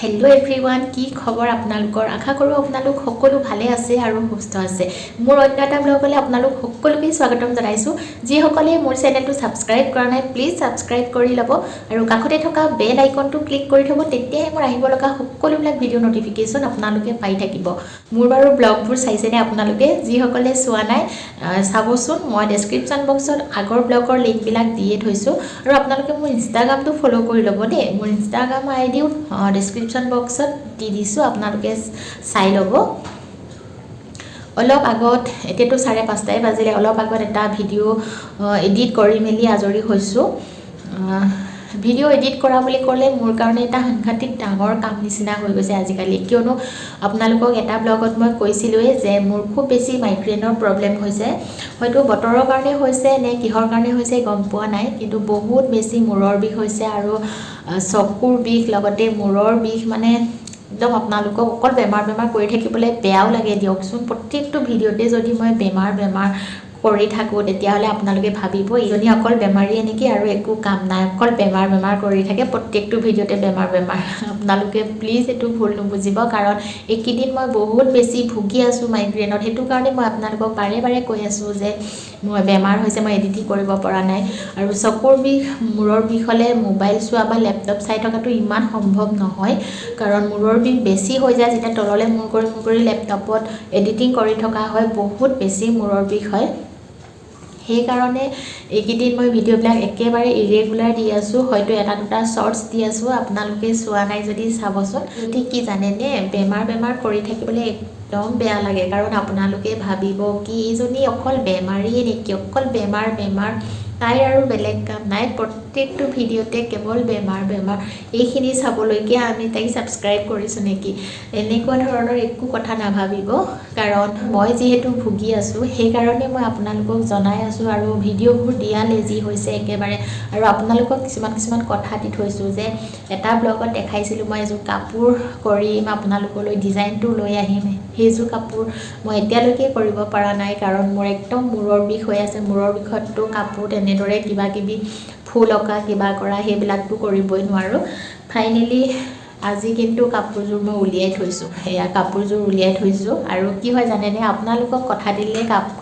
hello everyone की खबर आपनालोকৰ आशा करूँ आपनालोक সকলো ভালে আছে আৰু সুস্থ আছে মোৰ অন্য এটা ব্লগলৈ আপোনালোক সকলোকে স্বাগতম জনাইছো যি সকলে মোৰ চেনেলটো সাবস্ক্ৰাইব কৰা নাই প্লিজ সাবস্ক্ৰাইব কৰি লব আৰু কাষতে থকা বেল আইকনটো ক্লিক কৰি থব তেতিয়াহে মোৰ আহিব লগা সকলোবিলাক ভিডিও নটিফিকেশন আপোনালোকে পাই থাকিব মোৰ বাৰু ব্লগবোৰ চাইছেনে আপোনালোকে যি সকলে চোৱা নাই চাবচোন মই ডেসক্ৰিপচন বক্সত আগৰ ব্লগৰ লিংক বিলাক দিয়ে থৈছো আৰু আপোনালোকে মোৰ ইনষ্টাগ্ৰামটো ফলো কৰি লব দেই মোৰ ইনষ্টাগ্ৰাম আইডিও ডেসক্ৰিপচন বক্সত দি দিছো আপোনালোকে চাই লব অলপ আগত এতিয়াটো 5:30 বাজিলে অলপ আগত এটা ভিডিও এডিট কৰি মেলি আজৰি হৈছো ভিডিও এডিট কৰা বুলি ক'লে মোৰ কাৰণে এটা সাংঘাতিক ডাঙৰ কাম নিচিনা হৈ গৈছে আজিকালি কিয়নো আপোনালোকক এটা ব্লগত মই কৈছিলোৱে যে মোৰ খুব বেছি মাইগ্ৰেনৰ প্ৰবলেম হৈছে হয়তো বতৰৰ কাৰণে হৈছে নে কিহৰ কাৰণে হৈছে গম পোৱা নাই কিন্তু বহুত বেছি মূৰৰ বিষ হৈছে আৰু চকুৰ বিষ লগতে মূৰৰ বিষ মানে একদম আপোনালোকক অকল বেমাৰ কৰি থাকিবলৈ বেয়াও লাগে দিয়কচোন প্ৰত্যেকটো ভিডিওতে যদি মই বেমাৰ কৰি থাকো তেতিয়া হলে আপোনালোকে ভাবিব ইজনী অকল বেমাৰীয়ে নেকি আৰু একো কাম নাই অকল বেমাৰ কৰি থাকে প্ৰত্যেকটো ভিডিওতে বেমাৰ আপোনালোকে প্লিজ এটো ভুল নুবুজিব কাৰণ একিদিন মই বহুত বেছি ভুগি আছো মাইগ্ৰেনত হেতু কাৰণে মই আপোনালোকক বাৰে কৈ আছো যে মই বেমাৰ হৈছে মই এডিটিং কৰিব পৰা নাই আৰু চকুৰ বিষ মূৰৰ বিষ হলে মোবাইল চোৱা বা ল্যাপটপ চাই থকাটো ইমান সম্ভৱ নহয় কাৰণ মূৰৰ বিষ বেছি হৈ যায় যেতিয়া তললে মূৰ কৰি ল্যাপটপত এডিটিং কৰি থকা হয় বহুত বেছি মূৰৰ বিষ হয় সেই কাৰণে একিদিন মই ভিডিও বিলাক একেবাৰে ইৰেগুলাৰ দি আছো হয়তো এটা দুটা শৰ্টস দি আছো আপোনালোকে চোৱা নাই যদি চাবচোন যদি কি জানে নে বেমাৰ কৰি থাকিবলৈ একদম বেয়া লাগে কাৰণ আপোনালোকে ভাবিব কি ইজনী অকল বেমাৰীয়ে নেকি অকল বেমাৰ তাই আৰু বেলেগ কাম নাই প্ৰত্যেকটো ভিডিওতে কেৱল বেমাৰ এইখিনি চাবলৈকে আমি তাই সাবস্ক্ৰাইব কৰিছো নেকি এনেকুৱা ধৰণৰ একো কথা নাভাবিব কাৰণ মই যেহেতু ভুগি আছো সেই কাৰণে মই আপোনালোকক জনাই আছো আৰু ভিডিওবোৰ দিয়া লেজি হৈছে একেবাৰে আৰু আপোনালোকক কিছুমান কথা দি থৈছো যে এটা ব্লগত দেখাইছিলো মই এজোৰ কাপোৰ কৰিম আপোনালোকলৈ ডিজাইনটো লৈ আহিম হেজু কাপোৰ মই এতিয়ালৈকে কৰিব পৰা নাই কাৰণ মোৰ একদম মূৰৰ বিষ হৈ আছে মূৰৰ বিষতটো কাপোৰ তেনেদৰে কিবা ফুল অকা কিবা কৰা হেবিলাকটো কৰিবই নোৱাৰো ফাইনালি আজি কিন্তু কাপোৰজোৰ মই উলিয়াই থৈছো হেয়া কাপোৰজোৰ উলিয়াই থৈছো আৰু কি হয় জানেনে আপোনালোকক কথা দিলে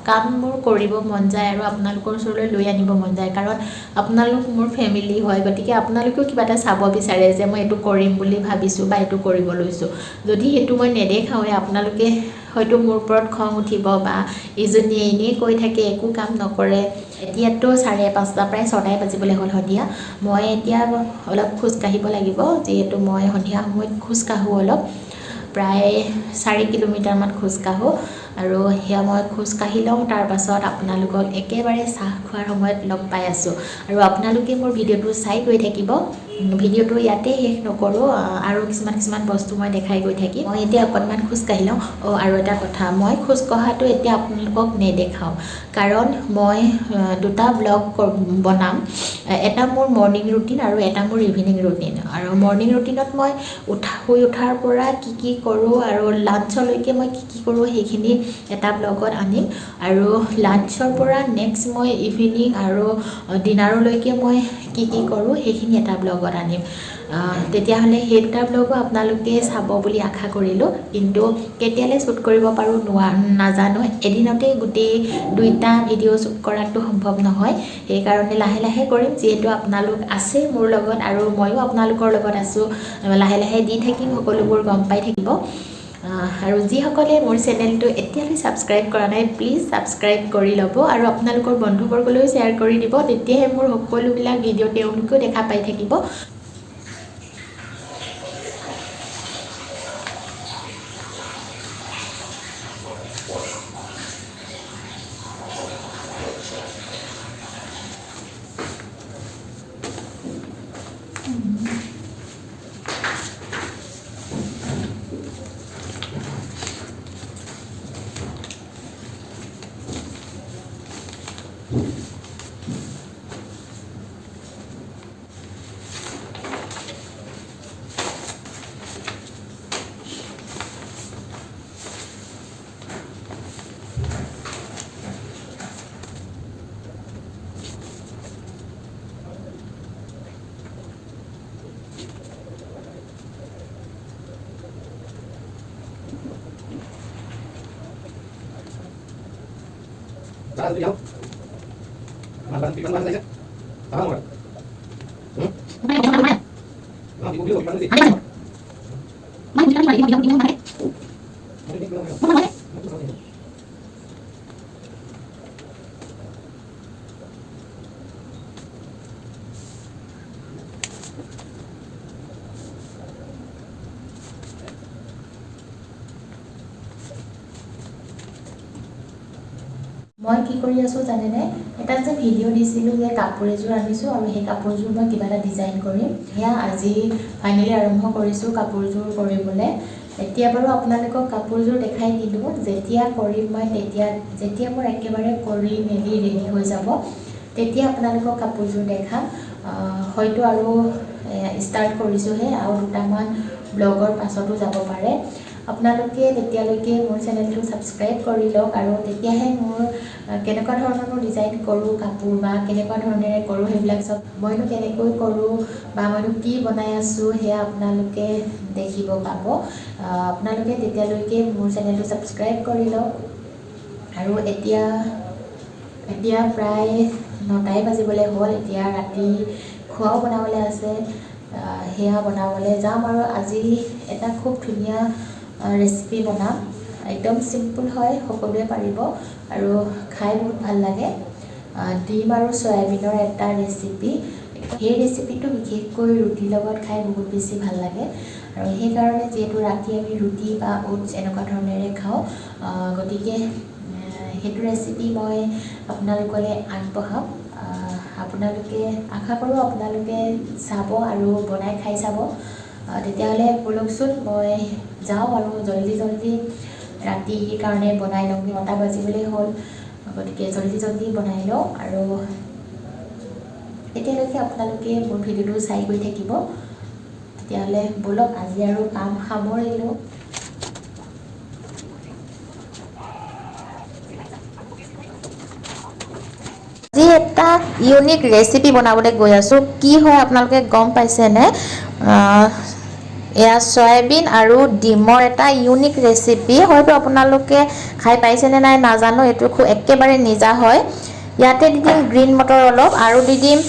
কামবোৰ কৰিব মন যায় আৰু আপোনালোকৰ ওচৰলৈ লৈ আনিব মন যায় কাৰণ আপোনালোক মোৰ ফ্যামিলি হয় গতিকে আপোনালোকেও কিবা এটা চাব বিচাৰে যে মই এটো কৰিম বুলি ভাবিছো বা এটো কৰিব লৈছো যদি হেতু মই নেদেখাওয়ে আপোনালোকে হয়তো মোৰ ওপৰত খং উঠিব বা ইজনী এনে কৈ থাকে একো কাম নকৰে এতিয়াটো 5:30 প্ৰায় 6টাই বাজিবলৈ হ'ল হদিয়া মই এতিয়া অলপ খোজ কাঢ়িব লাগিব যেহেতু মই হদিয়া সময়ত খোজ কাঢ়ো অলপ প্ৰায় 4 কিলোমিটাৰ মান খোজ কাঢ়ো আৰু হেয়া মই খোজ কাঢ়ি লওঁ তাৰ পাছত আপোনালোকক একেবাৰে চাহ খোৱাৰ সময়ত লগ পাই আছো আৰু আপোনালোকে মোৰ ভিডিওটো চাই গৈ থাকিব ভিডিওটো ইয়াতে শেষ নকৰো আৰু কিছুমান বস্তু মই দেখাই গৈ থাকিম মই এতিয়া অকনমান খোজ কাঢ়ি লওঁ আৰু এটা কথা মই খোজ কঢ়াটো এতিয়া আপোনালোকক নেদেখাও কাৰণ মই দুটা ব্লগ বনাম এটা মোৰ মৰ্নিং ৰুটিন আৰু এটা মোৰ ইভিনিং ৰুটিন আৰু মৰ্নিং ৰুটিনত মই শুই উঠাৰ পৰা কি কৰো আৰু লাঞ্চলৈকে মই কি কৰো হেখিনি এটা ব্লগত আনিম আৰু লাঞ্চৰ পৰা নেক্সট মই ইভিনিং আৰু ডিনাৰলৈকে মই কি কৰো হেখিনি এটা ব্লগত আনিম তেতিয়া হলে হেটা ব্লগো আপোনালোকে চাব বুলি আশা কৰিলো কিন্তু কেতিয়ালে শুট কৰিব পাৰো নাজানো এদিনতে গুটেই দুইটা ভিডিও শুট কৰাটো সম্ভৱ নহয় এই কাৰণে লাহে কৰিম যেহেতু আপোনালোক আছে মোৰ লগত আৰু মইও আপোনালোকৰ লগত আছো লাহে দি থাকিম সকলোবোৰ গম পাই থাকিব আৰু যি সকলে মোৰ চেনেলটো এতিয়ালৈ সাবস্ক্ৰাইব কৰা নাই প্লিজ সাবস্ক্ৰাইব কৰি লব আৰু আপোনালোকৰ বন্ধুবৰ্গলৈ শেয়াৰ কৰি দিব তেতিয়াহে মোৰ সকলোবিলাক ভিডিও তেওঁলোকেও দেখা পাই থাকিব মই কি কৰি আছো জানেনে এটা যে ভিডিও দিছিলো যে কাপোৰ এযোৰ আনিছো আৰু সেই কাপোৰযোৰ মই কিবা এটা ডিজাইন কৰিম হেয়া আজি ফাইনালি আৰম্ভ কৰিছো কাপোৰযোৰ কৰিবলৈ এতিয়া বাৰু আপোনালোকক কাপোৰযোৰ দেখাই দিলো যেতিয়া কৰিম মই যেতিয়া মোৰ একেবাৰে কৰি মেলি ৰেডি হৈ যাব তেতিয়া আপোনালোকক কাপোৰযোৰ দেখাম হয়তো আৰু ষ্টাৰ্ট কৰিছোহে আৰু দুটামান ব্লগৰ পাছতো যাব পাৰে আপোনালোকে তেতিয়ালৈকে মোৰ চেনেলটো সাবস্ক্ৰাইব কৰি লওক আৰু তেতিয়াহে মোৰ কেনেকুৱা ধৰণৰ ডিজাইন কৰোঁ কাপোৰ বা কেনেকুৱা ধৰণেৰে কৰোঁ সেইবিলাক সব মইনো কেনেকৈ কৰোঁ বা মইনো কি বনাই আছোঁ সেয়া আপোনালোকে দেখিব পাব আপোনালোকে তেতিয়ালৈকে মোৰ চেনেলটো সাবস্ক্ৰাইব কৰি লওক আৰু এতিয়া প্ৰায় 9টাই বাজিবলৈ হ'ল এতিয়া ৰাতি খোৱাও বনাবলৈ আছে সেয়া বনাবলৈ যাম আৰু আজি এটা খুব ধুনীয়া ৰেচিপি বনাম একদম সিম্পল হয় সকলোৱে পাৰিব আৰু খাই বহুত ভাল লাগে ডিম আৰু সয়াবিনৰ এটা ৰেচিপি এই ৰেচিপিটো বিশেষকৈ ৰুটিৰ লগত খাই বহুত বেছি ভাল লাগে আৰু সেই কাৰণে যেহেতু ৰাতি আমি ৰুটি বা ওটছ এনেকুৱা ধৰণেৰে খাওঁ গতিকে সেইটো ৰেচিপি মই আপোনালোকলৈ আগবঢ়াম আপোনালোকে আশা কৰোঁ আপোনালোকে চাব আৰু বনাই খাই চাব তেতিয়াহ'লে বলকচোন মই যাওঁ আৰু জলদি ৰাতিৰ কাৰণে বনাই লওঁ 9টা বাজিবলৈ হ'ল গতিকে জলদি বনাই লওঁ আৰু এতিয়ালৈকে আপোনালোকে মোৰ ভিডিঅ'টো চাই গৈ থাকিব তেতিয়াহ'লে বলক আজি আৰু কাম সামৰিলোঁ আজি এটা ইউনিক ৰেচিপি বনাবলৈ গৈ আছোঁ কি হয় আপোনালোকে গম পাইছেনে এয়া সয়াবিন আৰু ডিমৰ এটা ইউনিক ৰেচিপি হয়তো আপোনালোকে খাই পাইছেনে নাই নাজানো এইটো একেবাৰে নিজা হয় ইয়াতে দি দিম গ্ৰীণ মটৰ অলপ আৰু দি দিম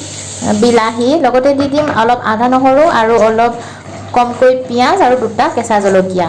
বিলাহী লগতে দি দিম অলপ আদা নহৰু আৰু অলপ কমকৈ পিঁয়াজ আৰু দুটা কেঁচা জলকীয়া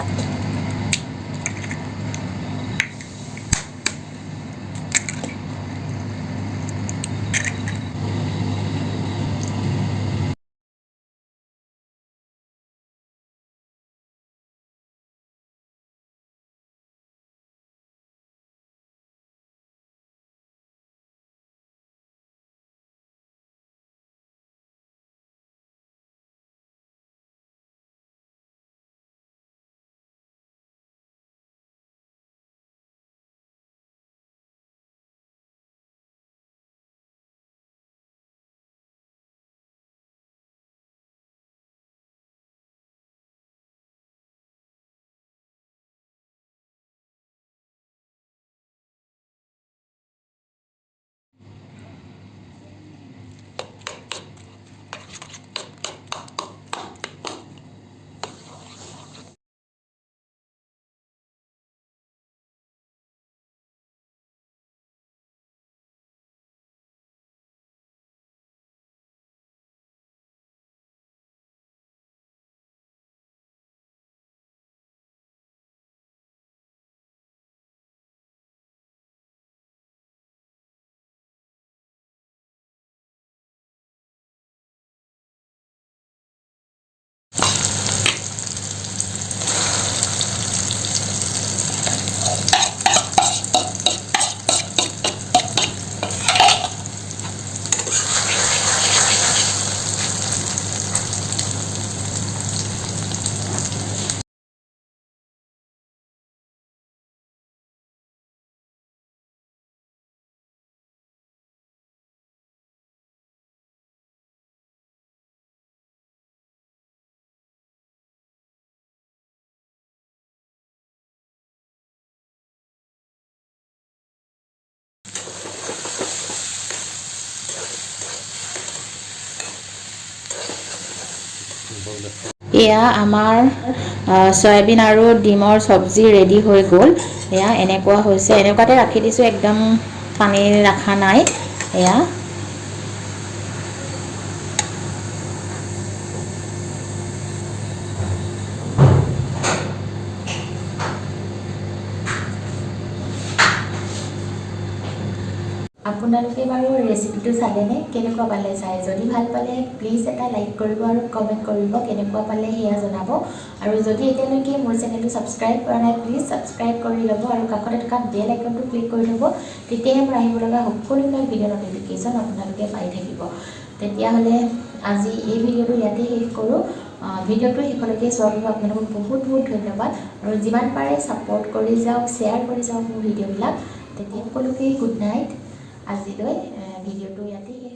এয়া আমাৰ সয়াবিন আৰু ডিমৰ চব্জি ৰেডি হৈ গ'ল এয়া এনেকুৱা হৈছে এনেকুৱাতে ৰাখি দিছোঁ একদম পানী ৰাখা নাই এয়া আপোনালোকে বাৰু ৰেচিপিটো চালেনে কেনেকুৱা পালে চাই যদি ভাল পালে প্লিজ এটা লাইক কৰিব আৰু কমেণ্ট কৰিব কেনেকুৱা পালে সেয়া জনাব আৰু যদি এতিয়ালৈকে মোৰ চেনেলটো ছাবস্ক্ৰাইব কৰা নাই প্লিজ ছাবস্ক্ৰাইব কৰি ল'ব আৰু কাষতে থকা বেল আইকনটো ক্লিক কৰি ল'ব তেতিয়াহে মোৰ আহিব লগা সকলোবিলাক ভিডিঅ' নটিফিকেশ্যন আপোনালোকে পাই থাকিব তেতিয়াহ'লে আজি এই ভিডিঅ'টো ইয়াতে শেষ কৰোঁ ভিডিঅ'টো শেষলৈকে চোৱাৰ বাবে আপোনালোকক বহুত বহুত ধন্যবাদ আৰু যিমান পাৰে ছাপোৰ্ট কৰি যাওক শ্বেয়াৰ কৰি যাওক মোৰ ভিডিঅ'বিলাক তেতিয়া সকলোকে গুড নাইট আজিলৈ ভিডিঅ'টো ইয়াতে শেষ